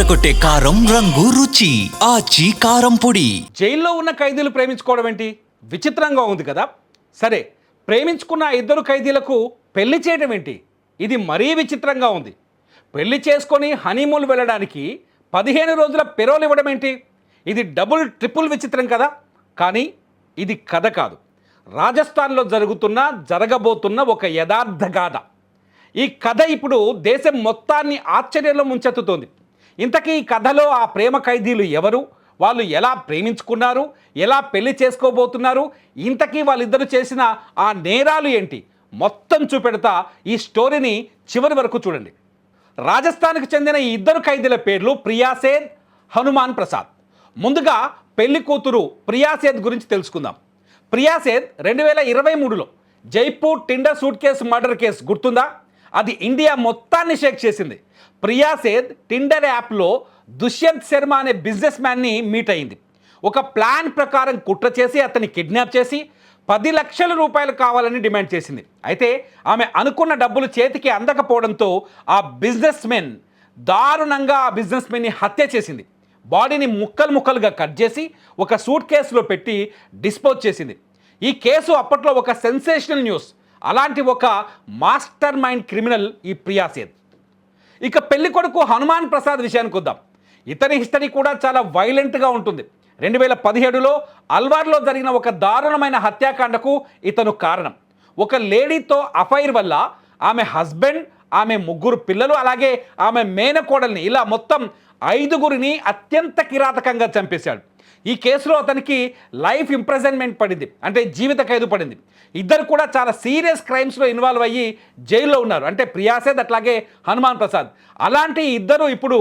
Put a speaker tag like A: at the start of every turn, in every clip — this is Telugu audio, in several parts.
A: అదరకొట్టే కారం రంగు రుచి ఆచి కారం పొడి.
B: జైల్లో ఉన్న ఖైదీలు ప్రేమించుకోవడం ఏంటి? విచిత్రంగా ఉంది కదా. సరే, ప్రేమించుకున్న ఇద్దరు ఖైదీలకు పెళ్లి చేయడం ఏంటి? ఇది మరీ విచిత్రంగా ఉంది. పెళ్లి చేసుకొని హనీమూన్ వెళ్ళడానికి 15 రోజుల పెరోల్ ఇవ్వడం ఏంటి? ఇది డబుల్ ట్రిపుల్ విచిత్రం కదా. కానీ ఇది కథ కాదు, రాజస్థాన్లో జరగబోతున్న ఒక యథార్థ గాథ. ఈ కథ ఇప్పుడు దేశం మొత్తాన్ని ఆశ్చర్యంలో ముంచెత్తుతోంది. ఇంతకీ ఈ కథలో ఆ ప్రేమ ఖైదీలు ఎవరు? వాళ్ళు ఎలా ప్రేమించుకున్నారు? ఎలా పెళ్లి చేసుకోబోతున్నారు? ఇంతకీ వాళ్ళిద్దరూ చేసిన ఆ నేరాలు ఏంటి? మొత్తం చూపెడతా. ఈ స్టోరీని చివరి వరకు చూడండి. రాజస్థాన్కి చెందిన ఈ ఇద్దరు ఖైదీల పేర్లు ప్రియాసేద్, హనుమాన్ ప్రసాద్. ముందుగా పెళ్లి కూతురు ప్రియాసేద్ గురించి తెలుసుకుందాం. ప్రియాసేద్ 2023లో Jaipur Tinder suitcase murder case గుర్తుందా? అది ఇండియా మొత్తాన్ని షేక్ చేసింది. ప్రియాసేద్ టిండర్ యాప్లో దుష్యంత్ శర్మ అనే బిజినెస్ మ్యాన్ని మీట్ అయింది. ఒక ప్లాన్ ప్రకారం కుట్ర చేసి అతన్ని కిడ్నాప్ చేసి 10 లక్షల రూపాయలు కావాలని డిమాండ్ చేసింది. అయితే ఆమె అనుకున్న డబ్బులు చేతికి అందకపోవడంతో ఆ బిజినెస్ మెన్ దారుణంగా ఆ బిజినెస్ మెన్ని హత్య చేసింది. బాడీని ముక్కలు ముక్కలుగా కట్ చేసి ఒక సూట్ కేసులో పెట్టి డిస్పోజ్ చేసింది. ఈ కేసు అప్పట్లో ఒక సెన్సేషనల్ న్యూస్. అలాంటి ఒక మాస్టర్ మైండ్ క్రిమినల్ ఈ ప్రియాసేద్. ఇక పెళ్లి కొడుకు హనుమాన్ ప్రసాద్ విషయానికి వద్దాం. ఇతని హిస్టరీ కూడా చాలా వైలెంట్గా ఉంటుంది. 2017లో అల్వార్లో జరిగిన ఒక దారుణమైన హత్యాకాండకు ఇతను కారణం. ఒక లేడీతో అఫైర్ వల్ల ఆమె హస్బెండ్, ఆమె 3 పిల్లలు, అలాగే ఆమె మేనకోడల్ని, ఇలా మొత్తం 5గురిని అత్యంత కిరాతకంగా చంపేశాడు. ఈ కేసులో అతనికి లైఫ్ ఇంప్రిజన్మెంట్ పడింది, అంటే జీవిత ఖైదు పడింది. ఇద్దరు కూడా చాలా సీరియస్ క్రైమ్స్లో ఇన్వాల్వ్ అయ్యి జైల్లో ఉన్నారు, అంటే ప్రియాసేద్ అట్లాగే హనుమాన్ ప్రసాద్. అలాంటి ఇద్దరు ఇప్పుడు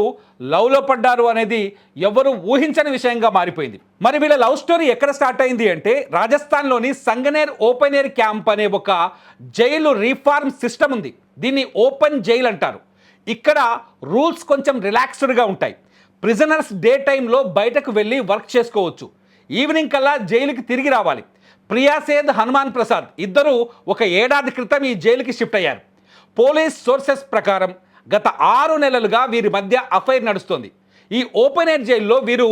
B: లవ్లో పడ్డారు అనేది ఎవరు ఊహించని విషయంగా మారిపోయింది. మరి వీళ్ళ లవ్ స్టోరీ ఎక్కడ స్టార్ట్ అయింది అంటే, రాజస్థాన్లోని సంగనేర్ ఓపెన్ ఎయిర్ క్యాంప్ అనే ఒక జైలు రీఫార్మ్ సిస్టమ్ ఉంది. దీన్ని ఓపెన్ జైల్ అంటారు. ఇక్కడ రూల్స్ కొంచెం రిలాక్స్డ్గా ఉంటాయి. ప్రిజనర్స్ డే టైంలో బయటకు వెళ్ళి వర్క్ చేసుకోవచ్చు. ఈవినింగ్ కల్లా జైలుకి తిరిగి రావాలి. ప్రియాసేద్, హనుమాన్ ప్రసాద్ ఇద్దరు ఒక ఏడాది క్రితం ఈ జైలుకి షిఫ్ట్ అయ్యారు. పోలీస్ సోర్సెస్ ప్రకారం గత 6 నెలలుగా వీరి మధ్య అఫైర్ నడుస్తుంది. ఈ ఓపెన్ ఎయిర్ జైల్లో వీరు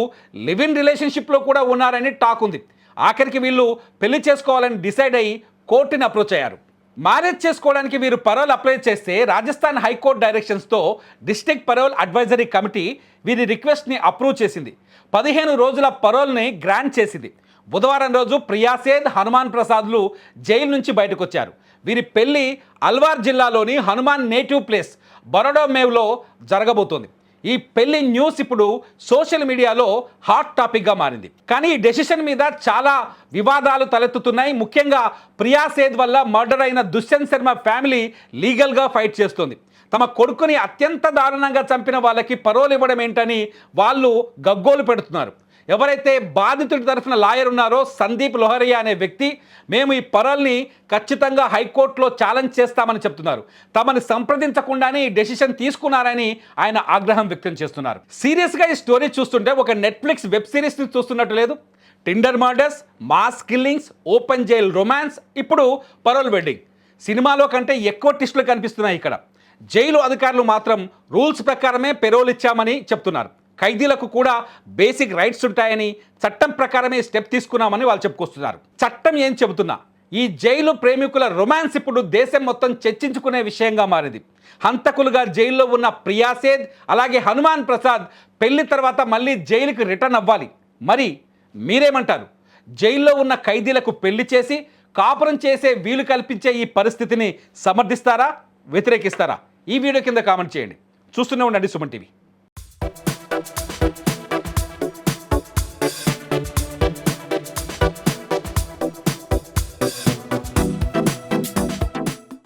B: లివ్ ఇన్ రిలేషన్షిప్లో కూడా ఉన్నారని టాక్ ఉంది. ఆఖరికి వీళ్ళు పెళ్లి చేసుకోవాలని డిసైడ్ అయ్యి కోర్టుని అప్రోచ్ అయ్యారు. మ్యారేజ్ చేసుకోవడానికి వీరు పరోల్ అప్లై చేస్తే రాజస్థాన్ హైకోర్టు డైరెక్షన్స్తో డిస్ట్రిక్ట్ పరోల్ అడ్వైజరీ కమిటీ వీరి రిక్వెస్ట్ని అప్రూవ్ చేసింది. 15 రోజుల పరోల్ని గ్రాంట్ చేసింది. బుధవారం రోజు ప్రియాసేద్, హనుమాన్ ప్రసాద్లు జైలు నుంచి బయటకు వచ్చారు. వీరి పెళ్లి అల్వార్ జిల్లాలోని హనుమాన్ నేటివ్ ప్లేస్ బరోడామేవ్లో జరగబోతోంది. ఈ పెళ్లి న్యూస్ ఇప్పుడు సోషల్ మీడియాలో హాట్ టాపిక్గా మారింది. కానీ ఈ డెసిషన్ మీద చాలా వివాదాలు తలెత్తుతున్నాయి. ముఖ్యంగా ప్రియాసేద్ వల్ల మర్డర్ అయిన దుష్యంత్ శర్మ ఫ్యామిలీ లీగల్గా ఫైట్ చేస్తుంది. తమ కొడుకుని అత్యంత దారుణంగా చంపిన వాళ్ళకి పరోల్ ఇవ్వడం ఏంటని వాళ్ళు గగ్గోలు పెడుతున్నారు. ఎవరైతే బాధితుడి తరఫున లాయర్ ఉన్నారో సందీప్ లోహరియా అనే వ్యక్తి, మేము ఈ పరోల్ని ఖచ్చితంగా హైకోర్టులో ఛాలెంజ్ చేస్తామని చెప్తున్నారు. తమను సంప్రదించకుండానే ఈ డెసిషన్ తీసుకున్నారని ఆయన ఆగ్రహం వ్యక్తం చేస్తున్నారు. సీరియస్గా ఈ స్టోరీ చూస్తుంటే ఒక నెట్ఫ్లిక్స్ వెబ్ సిరీస్ని చూస్తున్నట్టు లేదు. Tinder murders, mass killings, open jail romance, ఇప్పుడు పరోల్ వెడ్డింగ్. సినిమాలో కంటే ఎక్కువ ట్విస్టులు కనిపిస్తున్నాయి ఇక్కడ. జైలు అధికారులు మాత్రం రూల్స్ ప్రకారమే పెరోల్ ఇచ్చామని చెప్తున్నారు. ఖైదీలకు కూడా బేసిక్ రైట్స్ ఉంటాయని, చట్టం ప్రకారమే స్టెప్ తీసుకున్నామని వాళ్ళు చెప్పుకొస్తున్నారు. చట్టం ఏం చెబుతున్నా ఈ జైలు ప్రేమికుల రొమాన్స్ ఇప్పుడు దేశం మొత్తం చర్చించుకునే విషయంగా మారింది. హంతకులుగా జైల్లో ఉన్న ప్రియాసేద్ అలాగే హనుమాన్ ప్రసాద్ పెళ్లి తర్వాత మళ్ళీ జైలుకి రిటర్న్ అవ్వాలి. మరి మీరేమంటారు? జైల్లో ఉన్న ఖైదీలకు పెళ్లి చేసి కాపురం చేసే వీలు కల్పించే ఈ పరిస్థితిని సమర్థిస్తారా, వ్యతిరేకిస్తారా? ఈ వీడియో కింద కామెంట్ చేయండి. చూస్తూనే ఉండండి సుమన్ టీవీ.